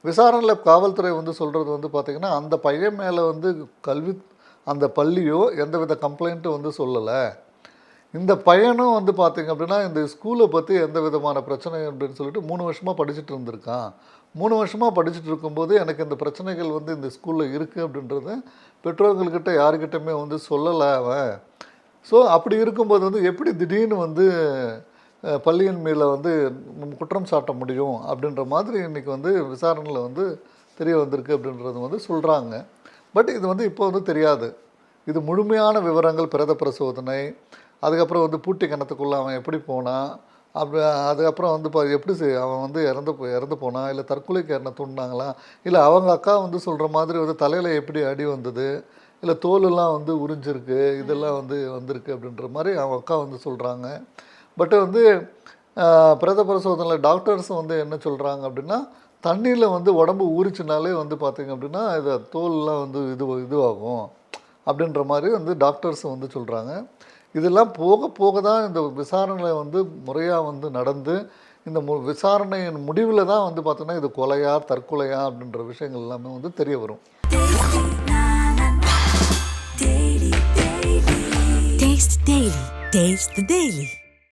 விசாரணையில் காவல்துறை வந்து சொல்கிறது வந்து பார்த்திங்கன்னா, அந்த பையன் மேலே வந்து அந்த பள்ளியோ எந்தவித கம்ப்ளைண்ட்டும் வந்து சொல்லலை. இந்த பையனும் வந்து பார்த்திங்க அப்படின்னா, இந்த ஸ்கூலை பற்றி எந்த விதமான பிரச்சனை அப்படின்னு சொல்லிட்டு 3 வருஷமாக படிச்சுட்டு இருந்திருக்கான். 3 வருஷமாக படிச்சுட்டு இருக்கும்போது எனக்கு இந்த பிரச்சனைகள் வந்து இந்த ஸ்கூலில் இருக்குது அப்படின்றத பெற்றோர்கள்கிட்ட யாருக்கிட்டையுமே வந்து சொல்லலை அவன். ஸோ அப்படி இருக்கும்போது வந்து எப்படி திடீர்னு வந்து பள்ளியின் மேலே வந்து குற்றம் சாட்ட முடியும் அப்படின்ற மாதிரி இன்றைக்கி வந்து விசாரணையில் வந்து தெரிய வந்திருக்கு அப்படின்றது வந்து சொல்கிறாங்க. பட் இது வந்து இப்போ வந்து தெரியாது. இது முழுமையான விவரங்கள், பிரேத பரிசோதனை, அதுக்கப்புறம் வந்து பூட்டி கிணத்துக்குள்ளே அவன் எப்படி போனான், அப்படி அதுக்கப்புறம் வந்து எப்படி அவன் வந்து இறந்து போனான், இல்லை தற்கொலைக்கு யாருன்னா தூண்டினாங்களா, இல்லை அவங்க அக்கா வந்து சொல்கிற மாதிரி வந்து தலையில் எப்படி அடி வந்தது, இல்லை தோலெல்லாம் வந்து உறிஞ்சிருக்கு, இதெல்லாம் வந்து வந்திருக்கு அப்படின்ற மாதிரி அவங்க அக்கா வந்து சொல்கிறாங்க. பட் வந்து பிரேத பரிசோதனையில் டாக்டர்ஸும் வந்து என்ன சொல்கிறாங்க அப்படின்னா, தண்ணியில் வந்து உடம்பு ஊறிச்சினாலே வந்து பார்த்திங்க அப்படின்னா இதை தோல்லாம் வந்து இதுவாகும் அப்படின்ற மாதிரி வந்து டாக்டர்ஸும் வந்து சொல்கிறாங்க. இதெல்லாம் போக போக தான் இந்த விசாரணை வந்து முறையாக வந்து நடந்து இந்த விசாரணையின் முடிவில் தான் வந்து பார்த்தோன்னா இது கொலையா தற்கொலையா அப்படின்ற விஷயங்கள் எல்லாமே வந்து தெரிய வரும். Taste the Daily.